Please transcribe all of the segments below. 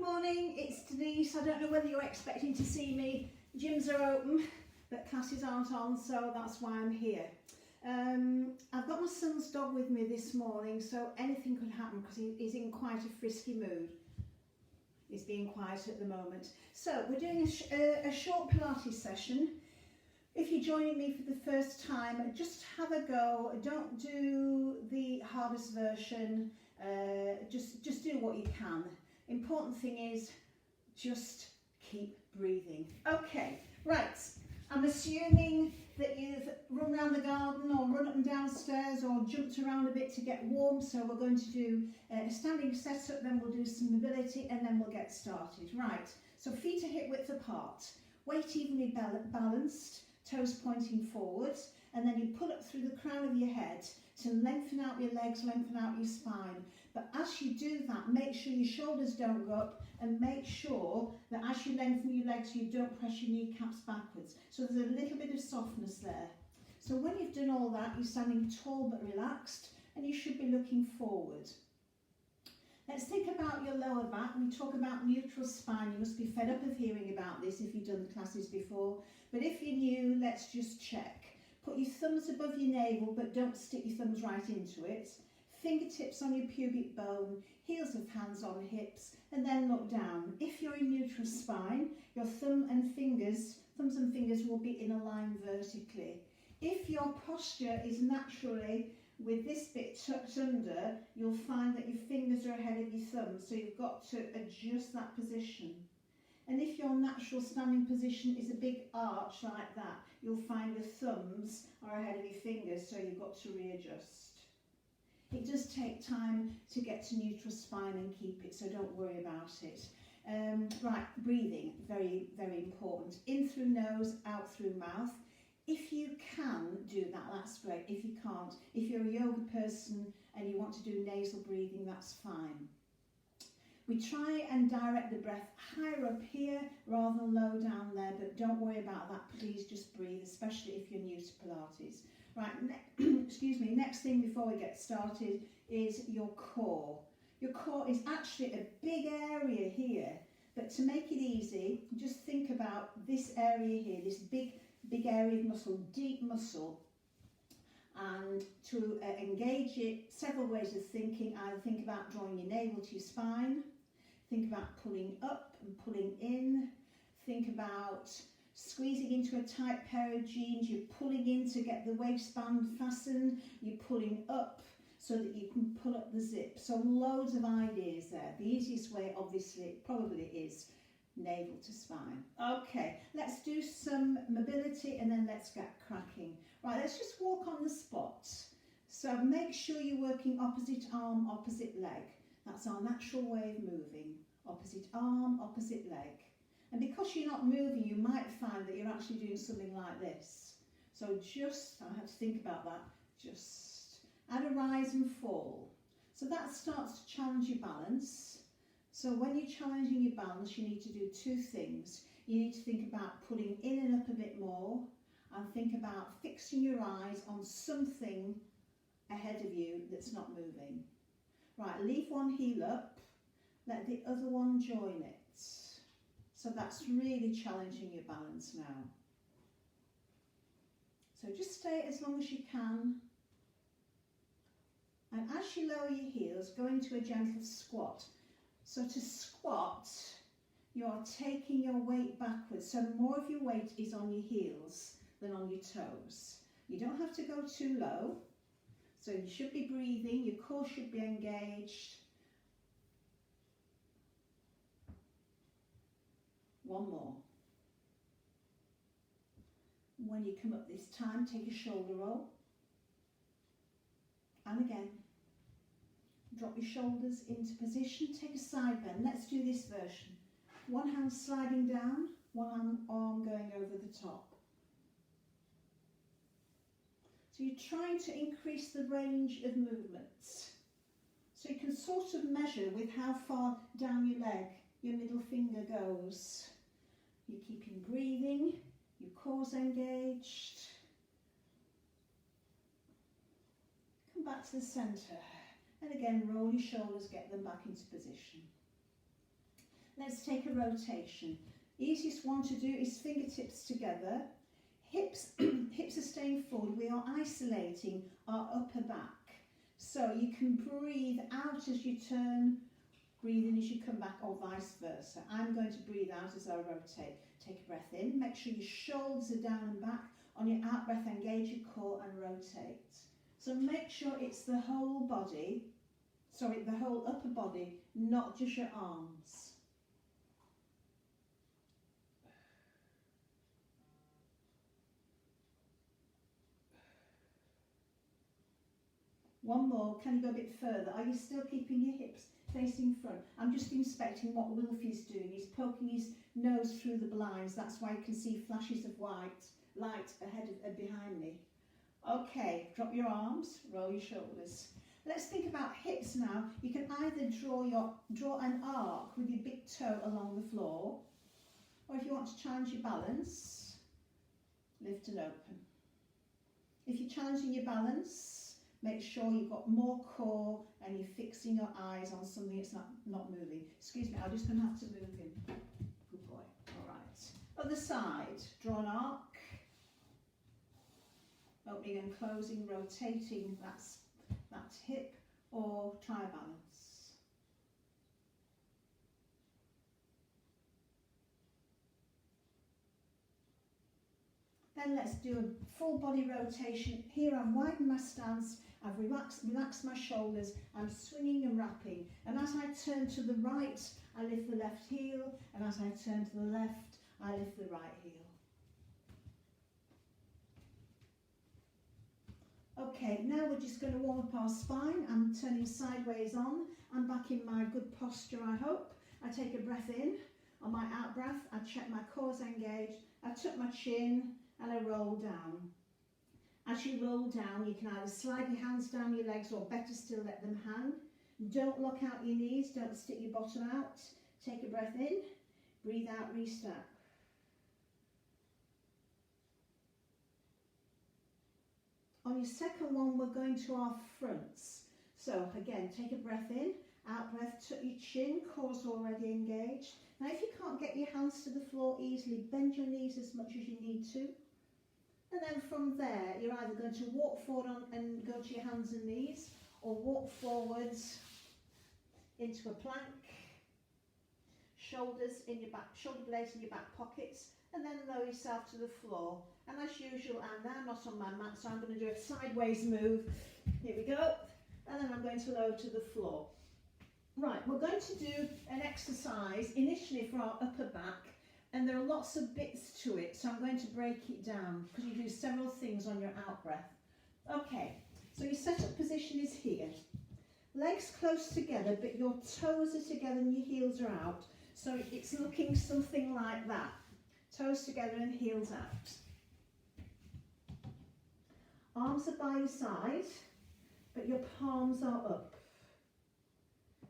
morning, it's Denise. I don't know whether you're expecting to see me. Gyms are open, but classes aren't on, so that's why I'm here. I've got my son's dog with me this morning, so anything could happen because he's in quite a frisky mood. He's being quiet at the moment. So we're doing a short Pilates session. If you're joining me for the first time, just have a go. Don't do the hardest version. Just do what you can. Important thing is just keep breathing. Okay, right. I'm assuming that you've run around the garden or run up and down stairs or jumped around a bit to get warm. So we're going to do a standing setup, then we'll do some mobility, and then we'll get started. Right, so feet are hip width apart, weight evenly balanced, toes pointing forwards, and then you pull up through the crown of your head to lengthen out your legs, lengthen out your spine. But as you do that, make sure your shoulders don't go up, and make sure that as you lengthen your legs, you don't press your kneecaps backwards. So there's a little bit of softness there. So when you've done all that, you're standing tall but relaxed, and you should be looking forward. Let's think about your lower back. We talk about neutral spine. You must be fed up of hearing about this if you've done the classes before. But if you're new, let's just check. Put your thumbs above your navel, but don't stick your thumbs right into it. Fingertips on your pubic bone, heels of hands on hips, and then look down. If you're in neutral spine, your thumbs and fingers will be in a line vertically. If your posture is naturally with this bit tucked under, you'll find that your fingers are ahead of your thumbs, so you've got to adjust that position. And if your natural standing position is a big arch like that, you'll find your thumbs are ahead of your fingers, so you've got to readjust. It does take time to get to neutral spine and keep it, so don't worry about it. Right, breathing, very, very important. In through nose, out through mouth. If you can do that, that's great. If you can't, if you're a yoga person and you want to do nasal breathing, that's fine. We try and direct the breath higher up here rather than low down there, but don't worry about that. Please just breathe, especially if you're new to Pilates. Right, excuse me, next thing before we get started is your core. Your core is actually a big area here, but to make it easy, just think about this area here, this big area of muscle, deep muscle. And to engage it, several ways of thinking. Either think about drawing your navel to your spine, think about pulling up and pulling in, think about squeezing into a tight pair of jeans, you're pulling in to get the waistband fastened, you're pulling up so that you can pull up the zip. So loads of ideas there. The easiest way, obviously, probably is navel to spine. Okay, let's do some mobility and then let's get cracking. Right, let's just walk on the spot. So make sure you're working opposite arm, opposite leg. That's our natural way of moving. Opposite arm, opposite leg. And because you're not moving, you might find that you're actually doing something like this. So just, I have to think about that, just add a rise and fall. So that starts to challenge your balance. So when you're challenging your balance, you need to do two things. You need to think about pulling in and up a bit more, and think about fixing your eyes on something ahead of you that's not moving. Right, leave one heel up, let the other one join it. So that's really challenging your balance now. So just stay as long as you can. And as you lower your heels, go into a gentle squat. So to squat, you are taking your weight backwards. So more of your weight is on your heels than on your toes. You don't have to go too low. So you should be breathing, your core should be engaged. One more. When you come up this time, take a shoulder roll. And again. Drop your shoulders into position, take a side bend. Let's do this version. One hand sliding down, one arm going over the top. So you're trying to increase the range of movements. So you can sort of measure with how far down your leg your middle finger goes. You're keeping breathing, your core's engaged. Come back to the centre. And again, roll your shoulders, get them back into position. Let's take a rotation. Easiest one to do is fingertips together. Hips, hips are staying forward. We are isolating our upper back. So you can breathe out as you turn, breathe in as you come back, or vice versa. I'm going to breathe out as I rotate. Take a breath in. Make sure your shoulders are down and back. On your out breath, engage your core and rotate. So make sure it's the whole body, sorry, the whole upper body, not just your arms. One more. Can you go a bit further? Are you still keeping your hips facing front? I'm just inspecting what Wilfie's doing. He's poking his nose through the blinds. That's why you can see flashes of white light ahead and behind me. Okay, drop your arms, roll your shoulders. Let's think about hips now. You can either draw an arc with your big toe along the floor, or if you want to challenge your balance, lift and open. If you're challenging your balance, make sure you've got more core and you're fixing your eyes on something that's not moving. Excuse me, I'm just going to have to move him. Good boy. All right. Other side, draw an arc. Opening and closing, rotating that hip, or try a balance. Then let's do a full body rotation. Here I've widened my stance, I've relaxed my shoulders, I'm swinging and wrapping. And as I turn to the right, I lift the left heel, and as I turn to the left, I lift the right heel. Okay, now we're just going to warm up our spine. I'm turning sideways on. I'm back in my good posture, I hope. I take a breath in. On my out breath, I check my core's engaged. I tuck my chin and I roll down. As you roll down, you can either slide your hands down your legs, or better still, let them hang. Don't lock out your knees. Don't stick your bottom out. Take a breath in. Breathe out, restart. On your second one, we're going to our fronts. So again, take a breath in, out breath, tuck your chin, core's already engaged. Now if you can't get your hands to the floor easily, bend your knees as much as you need to. And then from there, you're either going to walk forward and go to your hands and knees, or walk forwards into a plank, shoulders in your back, shoulder blades in your back pockets, and then lower yourself to the floor. And as usual, I'm now not on my mat, so I'm going to do a sideways move. Here we go. And then I'm going to lower to the floor. Right, we're going to do an exercise initially for our upper back, and there are lots of bits to it, so I'm going to break it down because you do several things on your out breath. Okay, so your setup position is here. Legs close together, but your toes are together and your heels are out. So it's looking something like that. Toes together and heels out. Arms are by your side, but your palms are up.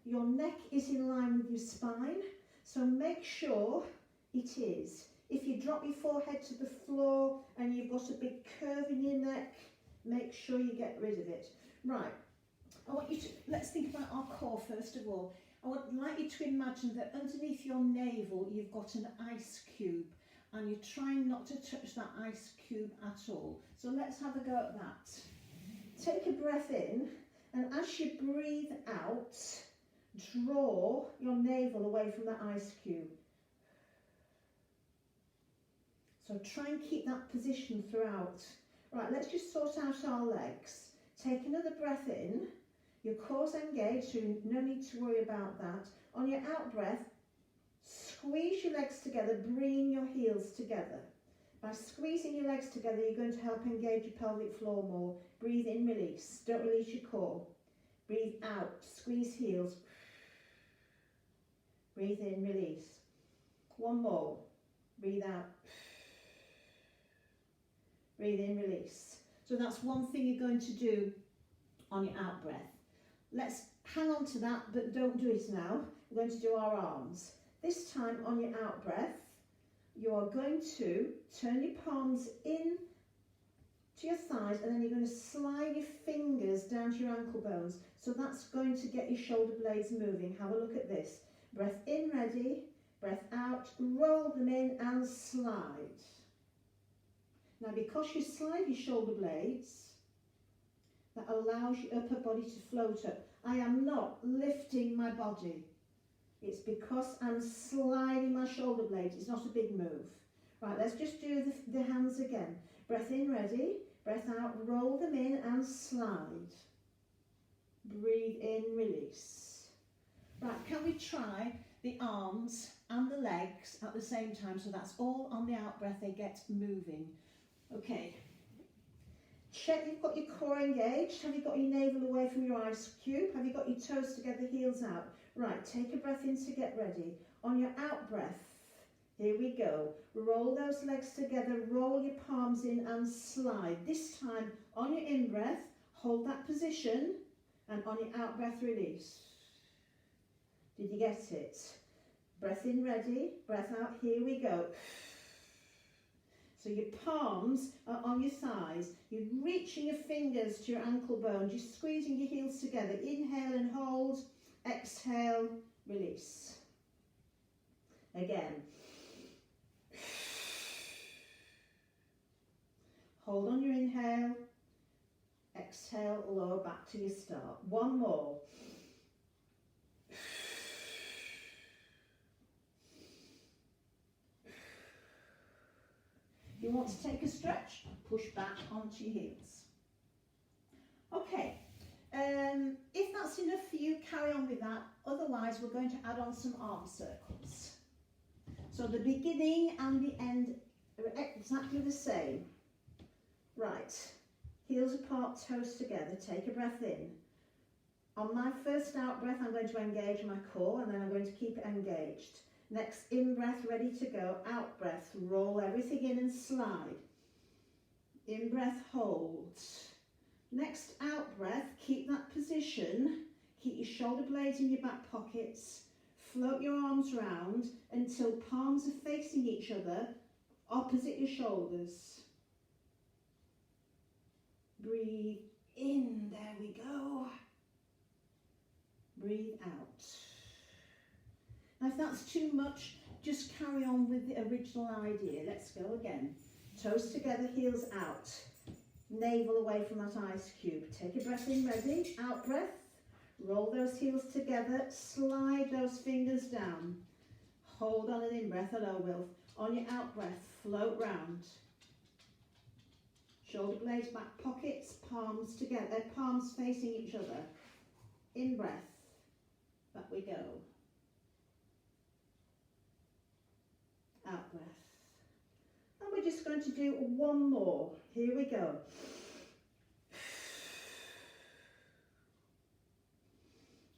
Your neck is in line with your spine, so make sure it is. If you drop your forehead to the floor and you've got a big curve in your neck, make sure you get rid of it. Right, I want you to, let's think about our core first of all. I would like you to imagine that underneath your navel you've got an ice cube, and you're trying not to touch that ice cube at all. So let's have a go at that. Take a breath in, and as you breathe out, draw your navel away from the ice cube. So try and keep that position throughout. Right, let's just sort out our legs. Take another breath in. Your core's engaged, so no need to worry about that. On your out breath, squeeze your legs together, bringing your heels together. By squeezing your legs together, you're going to help engage your pelvic floor more. Breathe in, release. Don't release your core. Breathe out, squeeze heels. Breathe in, release. One more. Breathe out. Breathe in, release. So that's one thing you're going to do on your out breath. Let's hang on to that, but don't do it now. We're going to do our arms. This time on your out breath, you are going to turn your palms in to your thighs, and then you're going to slide your fingers down to your ankle bones. So that's going to get your shoulder blades moving. Have a look at this. Breath in, ready. and slide. Now because you slide your shoulder blades, that allows your upper body to float up. I am not lifting my body. It's because I'm sliding my shoulder blades. It's not a big move. Right, let's just do the hands again. Breath in, ready. Breath out, roll them in and slide. Breathe in, release. Right, can we try the arms and the legs at the same time? So that's all on the out breath, they get moving. Okay. Check you've got your core engaged. Have you got your navel away from your ice cube? Have you got your toes together, heels out? Right, take a breath in to get ready. On your out breath, here we go. Roll those legs together, roll your palms in and slide. This time, on your in breath, hold that position, and on your out breath, release. Did you get it? Breath in, ready. Breath out, here we go. So your palms are on your thighs. You're reaching your fingers to your ankle bones. You're squeezing your heels together. Inhale and hold. Exhale, release. Again. Hold on your inhale. Exhale, lower back to your start. One more. You want to take a stretch, push back onto your heels. Okay, if that's enough for you, carry on with that. Otherwise, we're going to add on some arm circles. So the beginning and the end are exactly the same. Right, heels apart, toes together, take a breath in. On my first out breath, I'm going to engage my core and then I'm going to keep it engaged. Next in breath, ready to go. Out breath, roll everything in and slide. In breath, hold. Next out breath, keep that position. Keep your shoulder blades in your back pockets. Float your arms round until palms are facing each other, opposite your shoulders. Breathe in, there we go. Breathe out. Now if that's too much, just carry on with the original idea. Let's go again. Toes together, heels out. Navel away from that ice cube. Take a breath in, ready. Out breath. Roll those heels together. Slide those fingers down. Hold on an in breath, hello Wilf. On your out breath, float round. Shoulder blades, back pockets, palms together, palms facing each other. In breath. Back we go. Out breath. And we're just going to do one more. Here we go.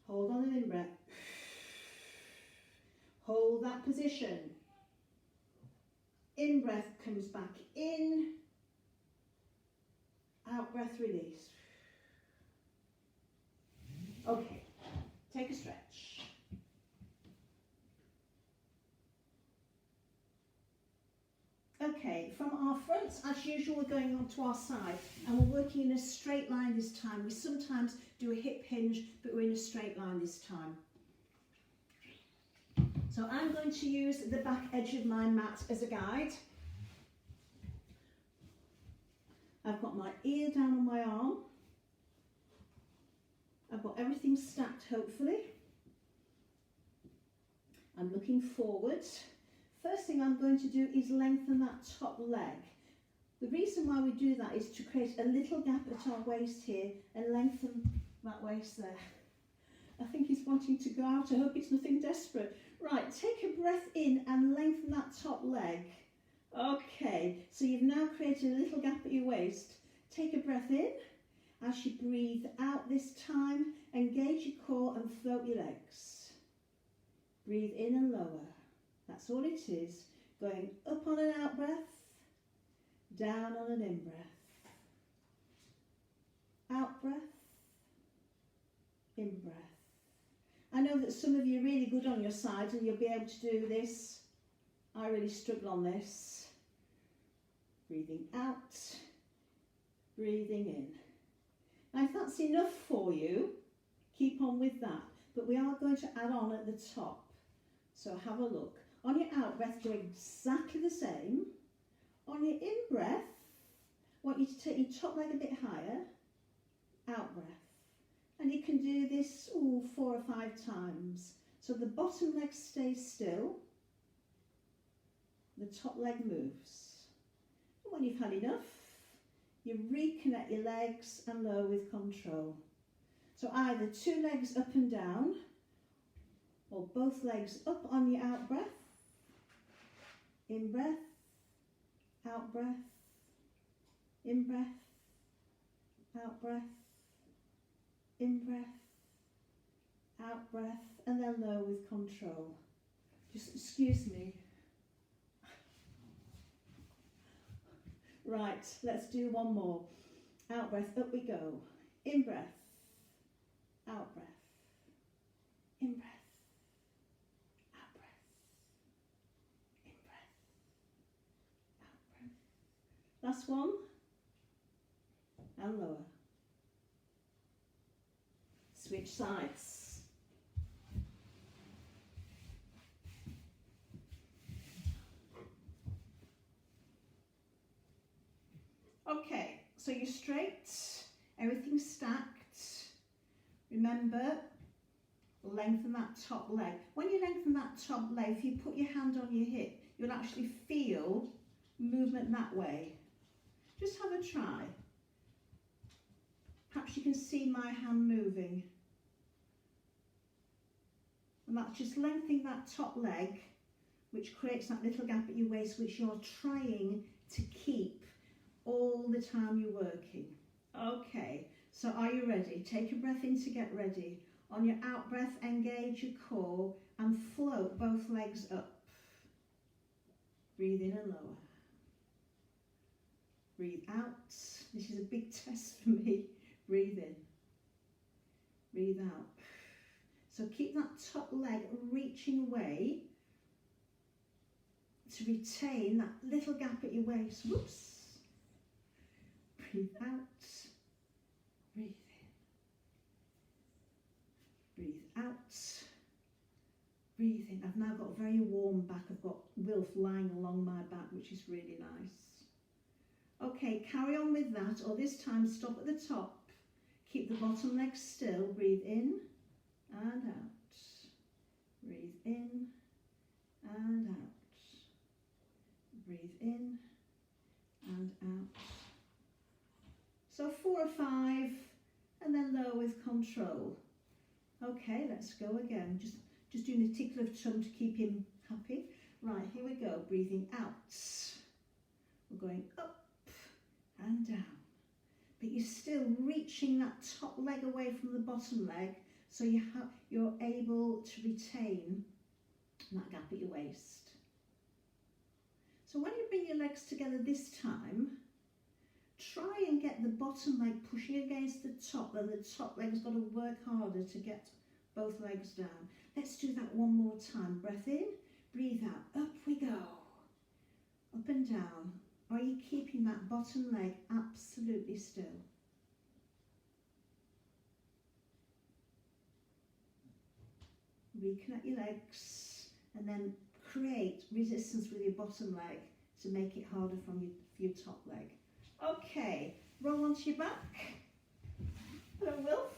Hold on an in breath. Hold that position. In breath comes back in. Out breath, release. Okay, take a stretch. Okay, from our front, as usual, we're going on to our side and we're working in a straight line this time. We sometimes do a hip hinge, but we're in a straight line this time. So I'm going to use the back edge of my mat as a guide. I've got my ear down on my arm. I've got everything stacked, hopefully. I'm looking forward. First thing I'm going to do is lengthen that top leg. The reason why we do that is to create a little gap at our waist here and lengthen that waist there. I think he's wanting to go out. I hope it's nothing desperate. Right, take a breath in and lengthen that top leg. Okay, so you've now created a little gap at your waist. Take a breath in. As you breathe out this time, engage your core and float your legs. Breathe in and lower. That's all it is. Going up on an out breath, down on an in breath. Out breath, in breath. I know that some of you are really good on your side and you'll be able to do this. I really struggle on this. Breathing out, breathing in. Now if that's enough for you, keep on with that. But we are going to add on at the top. So have a look. On your out breath, do exactly the same. On your in breath, I want you to take your top leg a bit higher, out breath. And you can do this 4 or 5 times. So the bottom leg stays still, the top leg moves. And when you've had enough, you reconnect your legs and lower with control. So either 2 legs up and down, or both legs up on your out breath, in breath, out breath, in breath, out breath, in breath, out breath, and then lower with control. Just excuse me. Right, let's do one more. Out breath, up we go. In breath, out breath, in breath, out breath, in breath, out breath. Last one, and lower. Switch sides. Okay, so you're straight, everything's stacked. Remember, lengthen that top leg. When you lengthen that top leg, if you put your hand on your hip, you'll actually feel movement that way. Just have a try. Perhaps you can see my hand moving. And that's just lengthening that top leg, which creates that little gap at your waist, which you're trying to keep all the time you're working. Okay, so are you ready? Take a breath in to get ready. On your out breath, engage your core and float both legs up. Breathe in and lower. Breathe out. This is a big test for me. Breathe in. Breathe out. So keep that top leg reaching away to retain that little gap at your waist. Whoops. Breathe out. Breathe in. Breathe out. Breathe in. I've now got a very warm back. I've got Wilf lying along my back, which is really nice. Okay, carry on with that, or this time stop at the top. Keep the bottom leg still. Breathe in and out. Breathe in and out. Breathe in and out. So 4 or 5, and then lower with control. Okay, let's go again. Just doing a tickle of tongue to keep him happy. Right, here we go. Breathing out. We're going up and down. But you're still reaching that top leg away from the bottom leg, so you're able to retain that gap at your waist. So when you bring your legs together this time, try and get the bottom leg pushing against the top, then the top leg's got to work harder to get both legs down. Let's do that one more time. Breath in, breathe out, up we go. Up and down. Are you keeping that bottom leg absolutely still? Reconnect your legs and then create resistance with your bottom leg to make it harder for your top leg. Okay, roll onto your back. Hello, Wilf.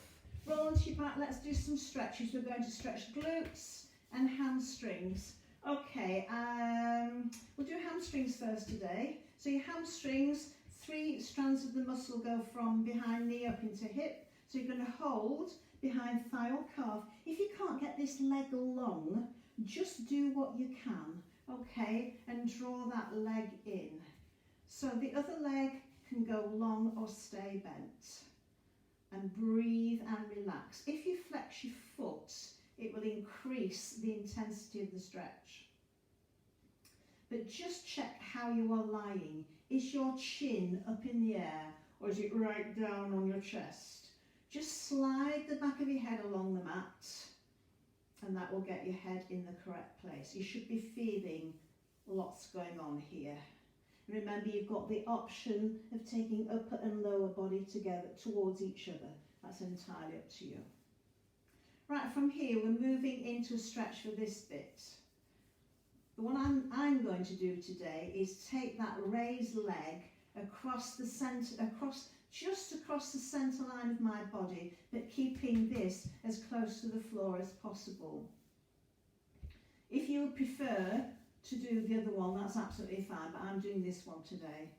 Roll onto your back. Let's do some stretches. We're going to stretch glutes and hamstrings. Okay, we'll do hamstrings first today. So your hamstrings, 3 strands of the muscle go from behind knee up into hip. So you're going to hold behind thigh or calf. If you can't get this leg long, just do what you can, okay, and draw that leg in. So the other leg can go long or stay bent. And breathe and relax. If you flex your foot, it will increase the intensity of the stretch. But just check how you are lying. Is your chin up in the air or is it right down on your chest? Just slide the back of your head along the mat and that will get your head in the correct place. You should be feeling lots going on here. Remember, you've got the option of taking upper and lower body together towards each other. That's entirely up to you. Right, from here we're moving into a stretch for this bit. But what I'm going to do today is take that raised leg across the centre, just across the centre line of my body, but keeping this as close to the floor as possible. If you would prefer to do the other one, that's absolutely fine, but I'm doing this one today.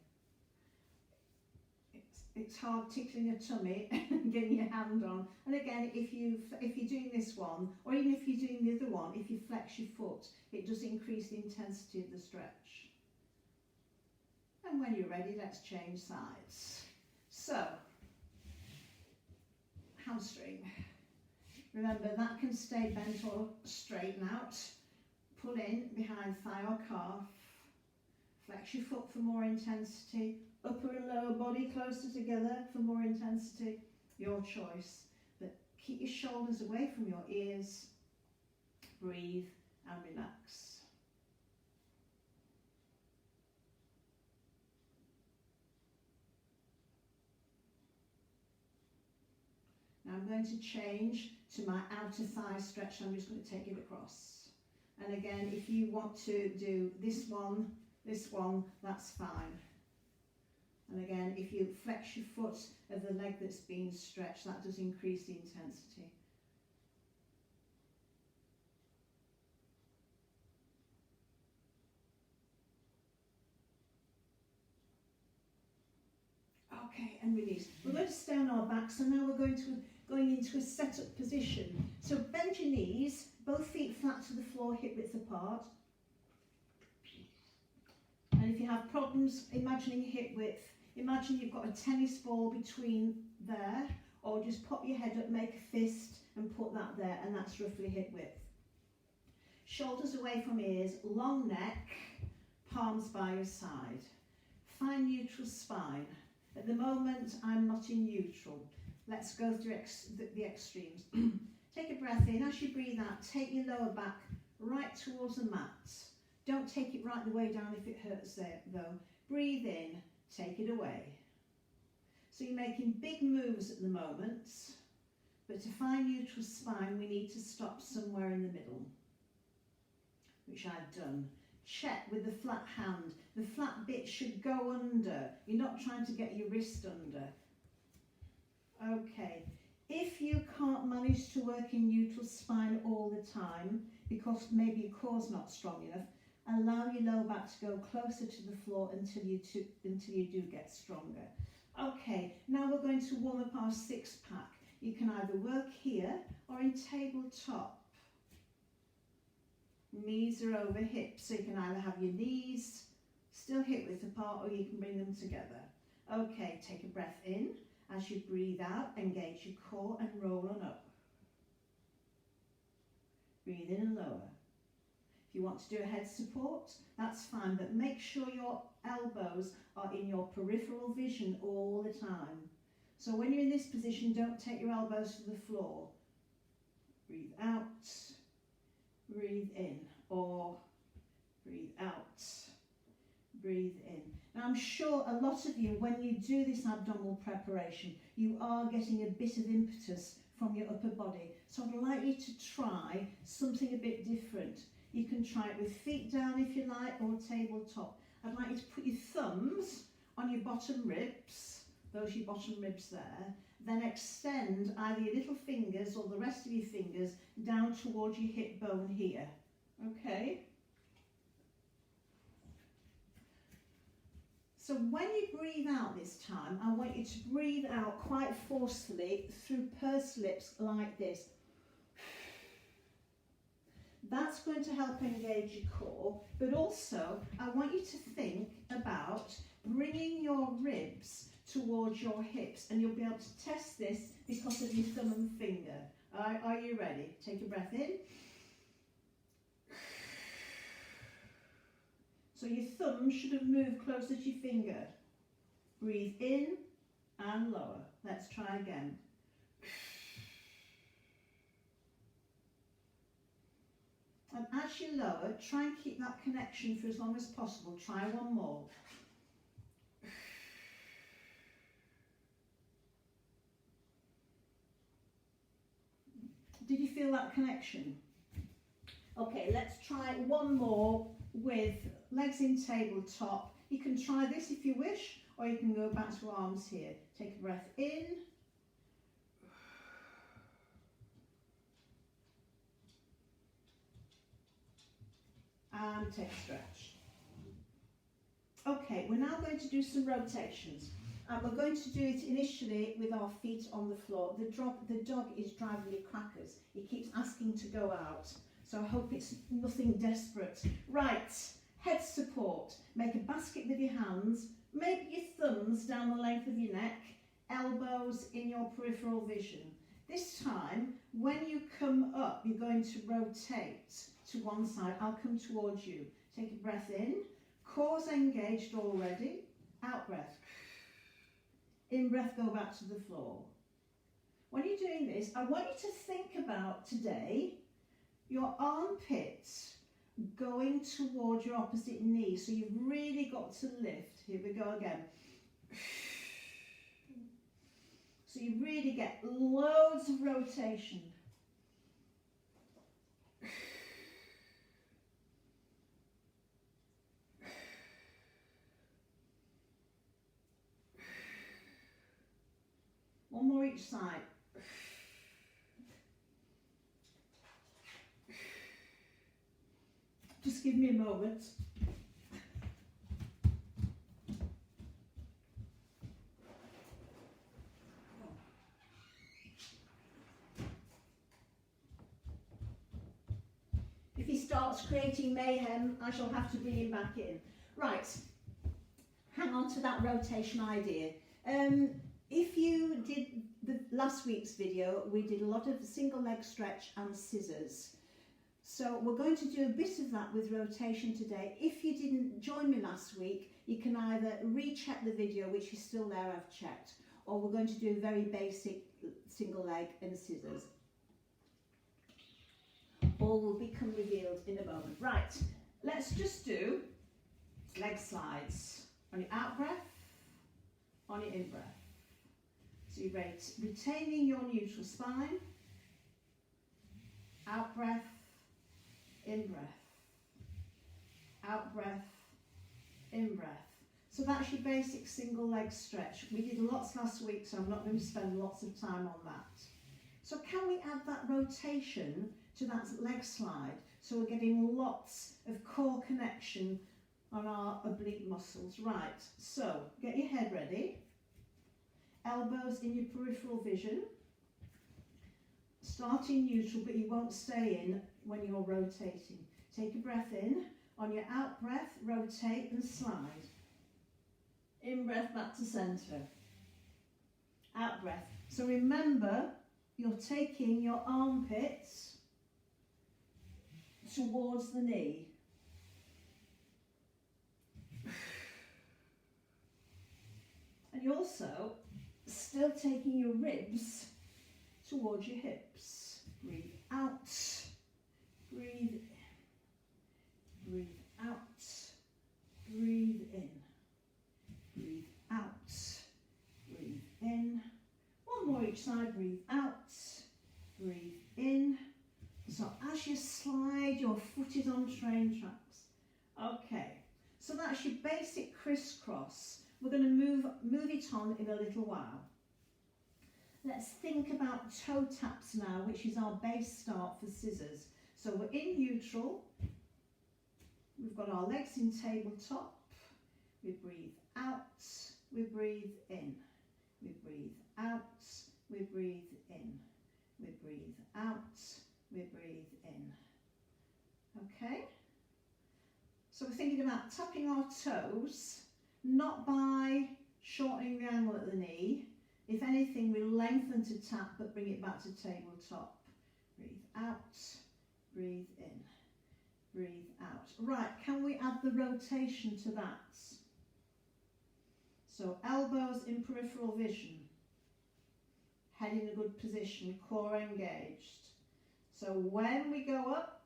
It's hard tickling your tummy and getting your hand on. And again, if you're doing this one, or even if you're doing the other one, if you flex your foot, it does increase the intensity of the stretch. And when you're ready, let's change sides. So, hamstring. Remember, that can stay bent or straighten out. Pull in behind thigh or calf. Flex your foot for more intensity. Upper and lower body closer together for more intensity. Your choice. But keep your shoulders away from your ears. Breathe and relax. Now I'm going to change to my outer thigh stretch. I'm just going to take it across. And again, if you want to do this one, that's fine. And again, if you flex your foot of the leg that's been stretched, that does increase the intensity. Okay, and release. We're going to stay on our back, so now we're going into a set-up position. So bend your knees, both feet flat to the floor, hip width apart. And if you have problems imagining hip width, imagine you've got a tennis ball between there, or just pop your head up, make a fist and put that there, and that's roughly hip width. Shoulders away from ears, long neck, palms by your side. Find neutral spine. At the moment, I'm not in neutral. Let's go through the extremes. Take a breath in. As you breathe out, take your lower back right towards the mat. Don't take it right the way down if it hurts there, though. Breathe in, take it away. So you're making big moves at the moment, but to find neutral spine, we need to stop somewhere in the middle, which I've done. Check with the flat hand. The flat bit should go under. You're not trying to get your wrist under. Okay. If you can't manage to work in neutral spine all the time, because maybe your core's not strong enough, allow your lower back to go closer to the floor until you do get stronger. Okay, now we're going to warm up our six pack. You can either work here or in tabletop. Knees are over hips, so you can either have your knees still hip width apart or you can bring them together. Okay, take a breath in. As you breathe out, engage your core and roll on up. Breathe in and lower. If you want to do a head support, that's fine, but make sure your elbows are in your peripheral vision all the time. So when you're in this position, don't take your elbows to the floor. Breathe out, breathe in, or breathe out, breathe in. Now I'm sure a lot of you, when you do this abdominal preparation, you are getting a bit of impetus from your upper body. So I'd like you to try something a bit different. You can try it with feet down if you like, or tabletop. I'd like you to put your thumbs on your bottom ribs, those are your bottom ribs there, then extend either your little fingers or the rest of your fingers down towards your hip bone here. Okay? So when you breathe out this time, I want you to breathe out quite forcefully through pursed lips like this. That's going to help engage your core, but also I want you to think about bringing your ribs towards your hips, and you'll be able to test this because of your thumb and finger. Are you ready? Take a breath in. So your thumb should have moved closer to your finger. Breathe in and lower. Let's try again. And as you lower, try and keep that connection for as long as possible. Try one more. Did you feel that connection? Okay, let's try one more with legs in tabletop. You can try this if you wish, or you can go back to arms here. Take a breath in. And take a stretch. Okay, we're now going to do some rotations. And we're going to do it initially with our feet on the floor. The dog is driving me crackers. He keeps asking to go out. So I hope it's nothing desperate. Right, head support. Make a basket with your hands. Make your thumbs down the length of your neck. Elbows in your peripheral vision. This time, when you come up, you're going to rotate to one side. I'll come towards you. Take a breath in. Core's engaged already. Out breath. In breath, go back to the floor. When you're doing this, I want you to think about today your armpits going towards your opposite knee. So you've really got to lift. Here we go again. So you really get loads of rotation. One more each side. Just give me a moment. If he starts creating mayhem, I shall have to bring him back in. Right, hang on to that rotation idea. If you did the last week's video, we did a lot of single leg stretch and scissors. So we're going to do a bit of that with rotation today. If you didn't join me last week, you can either recheck the video, which is still there, I've checked, or we're going to do very basic single leg and scissors. All will become revealed in a moment. Right, let's just do leg slides. On your out breath, on your in breath. So you're retaining your neutral spine. Out breath, in breath. Out breath, in breath. So that's your basic single leg stretch. We did lots last week, so I'm not going to spend lots of time on that. So can we add that rotation to that leg slide? So we're getting lots of core connection on our oblique muscles. Right, so get your head ready. Elbows in your peripheral vision. Starting neutral, but you won't stay in when you're rotating. Take a breath in. On your out breath, rotate and slide. In breath, back to centre. Out breath. So remember, you're taking your armpits towards the knee. And you're also still taking your ribs towards your hips. Breathe out. Breathe in. Breathe out. Breathe in. Breathe out. Breathe in. One more each side. Breathe out. Breathe in. So as you slide, your foot is on train tracks. Okay, so that's your basic crisscross. We're going to move it on in a little while. Let's think about toe taps now, which is our base start for scissors. So we're in neutral. We've got our legs in tabletop. We breathe out. We breathe in. We breathe out. We breathe in. We breathe out. We breathe in. Okay? So we're thinking about tapping our toes, not by shortening the angle at the knee. If anything, we lengthen to tap, but bring it back to tabletop. Breathe out, breathe in, breathe out. Right, can we add the rotation to that? So elbows in peripheral vision. Head in a good position, core engaged. So when we go up,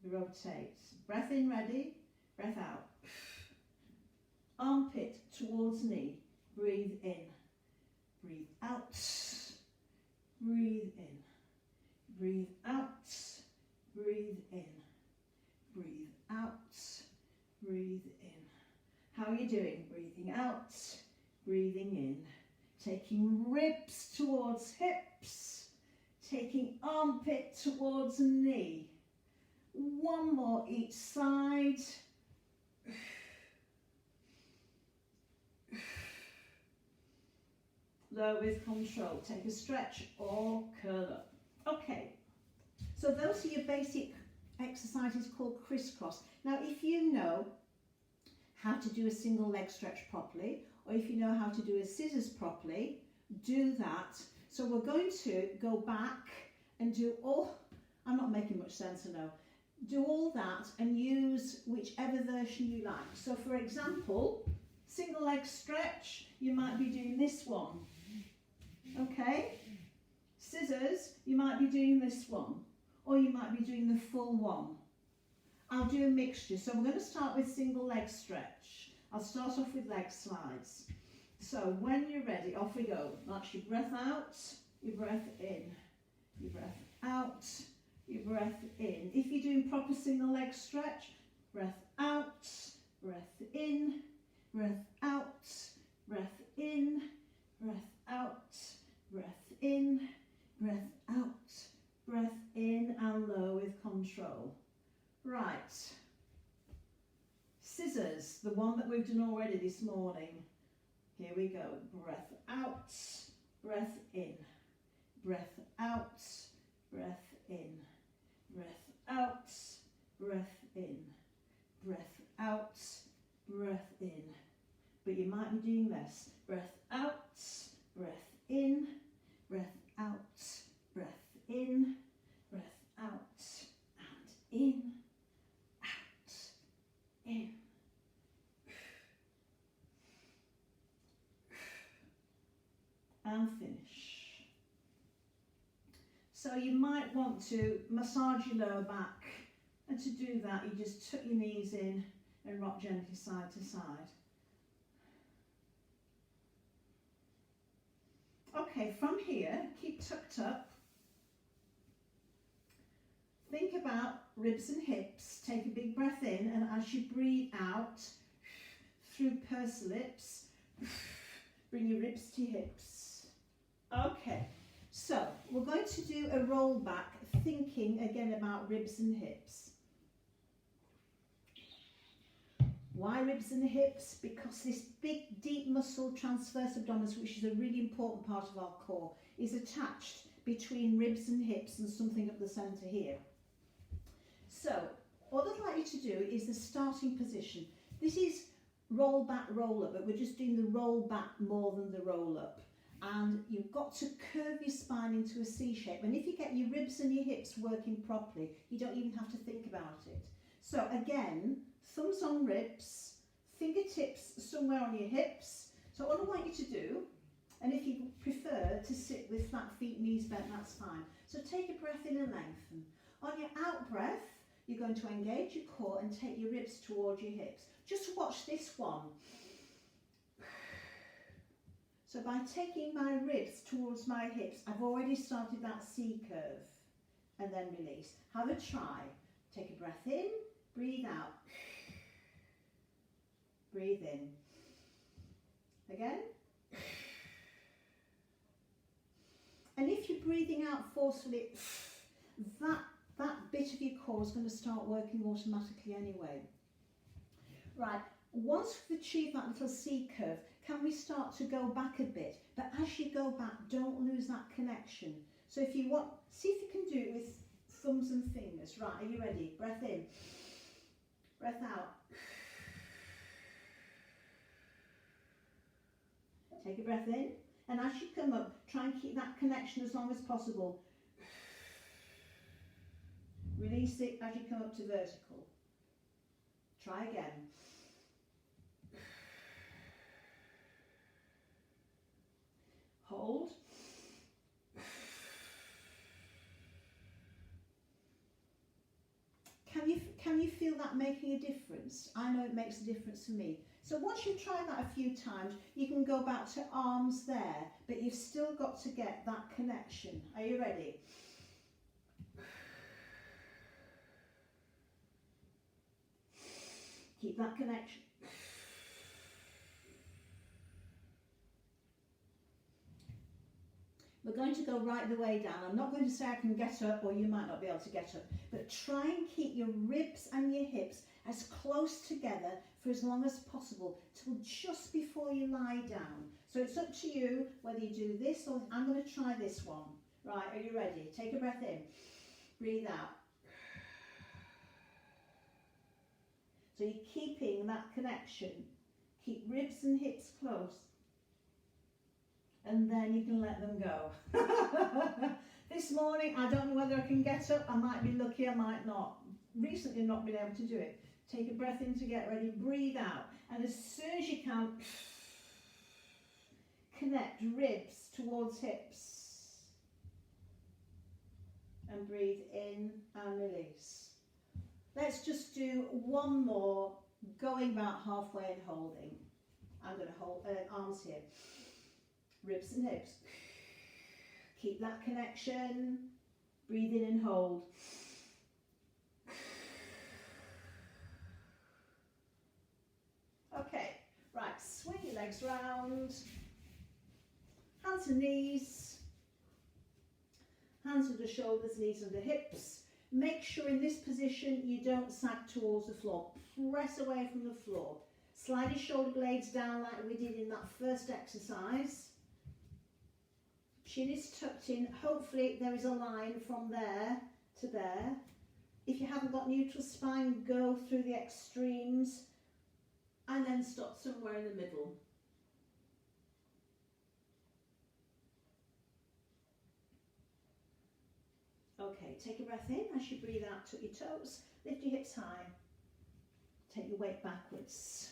we rotate. Breath in, ready, breath out. Armpit towards knee. Breathe in, breathe out, breathe in, breathe out, breathe in, breathe out, breathe in. How are you doing? Breathing out, breathing in. Taking ribs towards hips, taking armpit towards knee. One more each side. Low with control. Take a stretch or curl up. Okay, so those are your basic exercises called crisscross. Now, if you know how to do a single leg stretch properly, or if you know how to do a scissors properly, do that. So we're going to go back and do all, I'm not making much sense, I know. Do all that and use whichever version you like. So for example, single leg stretch, you might be doing this one. Okay? Scissors, you might be doing this one. Or you might be doing the full one. I'll do a mixture. So we're going to start with single leg stretch. I'll start off with leg slides. So when you're ready, off we go. That's your breath out, your breath in, your breath out, your breath in. If you're doing proper single leg stretch, breath out, breath in, breath out, breath in, breath out, breath in, breath out, breath in, and low with control. Right. Scissors, the one that we've done already this morning. Here we go. Breath out, breath in, breath out, breath in, breath out, breath in, breath out, breath in. But you might be doing this. Breath out, breath in, breath out, breath in, breath out, and in, out, in. And finish. So you might want to massage your lower back, and to do that you just tuck your knees in and rock gently side to side. Okay, from here, keep tucked up. Think about ribs and hips. Take a big breath in, and as you breathe out through pursed lips, bring your ribs to your hips. Okay, so we're going to do a roll back, thinking again about ribs and hips. Why ribs and hips? Because this big deep muscle transverse abdominis, which is a really important part of our core, is attached between ribs and hips and something up the centre here. So what I'd like you to do is the starting position. This is roll back, roll up, but we're just doing the roll back more than the roll up. And you've got to curve your spine into a C shape. And if you get your ribs and your hips working properly, you don't even have to think about it. So again, thumbs on ribs, fingertips somewhere on your hips. So what I want you to do, and if you prefer to sit with flat feet, knees bent, that's fine. So take a breath in and lengthen. On your out breath, you're going to engage your core and take your ribs towards your hips. Just watch this one. So by taking my ribs towards my hips, I've already started that C curve, and then release. Have a try. Take a breath in, breathe out. Breathe in. Again. And if you're breathing out forcefully, that bit of your core is going to start working automatically anyway. Right, once we've achieved that little C curve, can we start to go back a bit? But as you go back, don't lose that connection. So if you want, see if you can do it with thumbs and fingers. Right, are you ready? Breath in, breath out. Take a breath in, and as you come up, try and keep that connection as long as possible. Release it as you come up to vertical. Try again. Hold. Can you feel that making a difference? I know it makes a difference for me. So once you've tried that a few times, you can go back to arms there, but you've still got to get that connection. Are you ready? Keep that connection. We're going to go right the way down. I'm not going to say I can get up, or you might not be able to get up, but try and keep your ribs and your hips as close together for as long as possible till just before you lie down. So it's up to you whether you do this or I'm going to try this one. Right, are you ready? Take a breath in, breathe out. So you're keeping that connection. Keep ribs and hips close. And then you can let them go. This morning, I don't know whether I can get up. I might be lucky, I might not. Recently not been able to do it. Take a breath in to get ready, breathe out. And as soon as you can, connect ribs towards hips. And breathe in and release. Let's just do one more, going about halfway and holding. I'm going to hold arms here. Ribs and hips. Keep that connection. Breathe in and hold. Okay, right, swing your legs round. Hands and knees. Hands under shoulders, knees under hips. Make sure in this position you don't sag towards the floor. Press away from the floor. Slide your shoulder blades down like we did in that first exercise. Chin is tucked in. Hopefully there is a line from there to there. If you haven't got neutral spine, go through the extremes and then stop somewhere in the middle. Okay, take a breath in as you breathe out, tuck your toes, lift your hips high, take your weight backwards.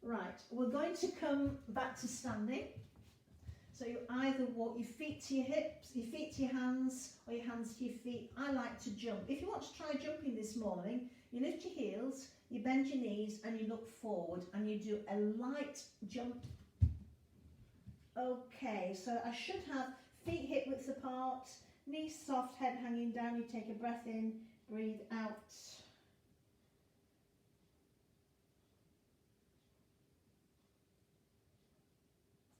Right, we're going to come back to standing. So you either walk your feet to your hips, your feet to your hands, or your hands to your feet. I like to jump. If you want to try jumping this morning, you lift your heels, you bend your knees, and you look forward, and you do a light jump. Okay, so I should have feet hip width apart, knees soft, head hanging down. You take a breath in, breathe out.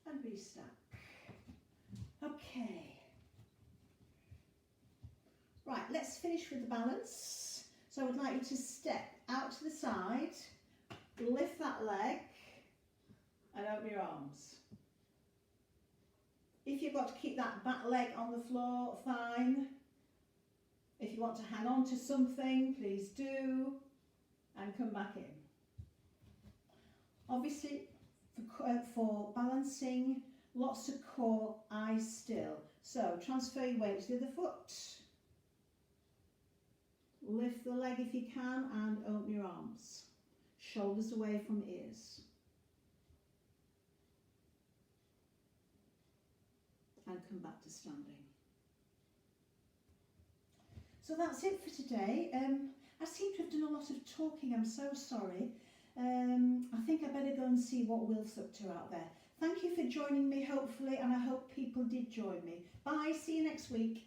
And restart. Okay. Right, let's finish with the balance. So I would like you to step out to the side, lift that leg, and open your arms. If you've got to keep that back leg on the floor, fine. If you want to hang on to something, please do, and come back in. Obviously, for balancing, lots of core, eyes still. So transfer your weight to the other foot. Lift the leg if you can and open your arms. Shoulders away from ears. And come back to standing. So that's it for today. I seem to have done a lot of talking, I'm so sorry. I think I better go and see what Will's up to out there. Thank you for joining me, hopefully, and I hope people did join me. Bye, see you next week.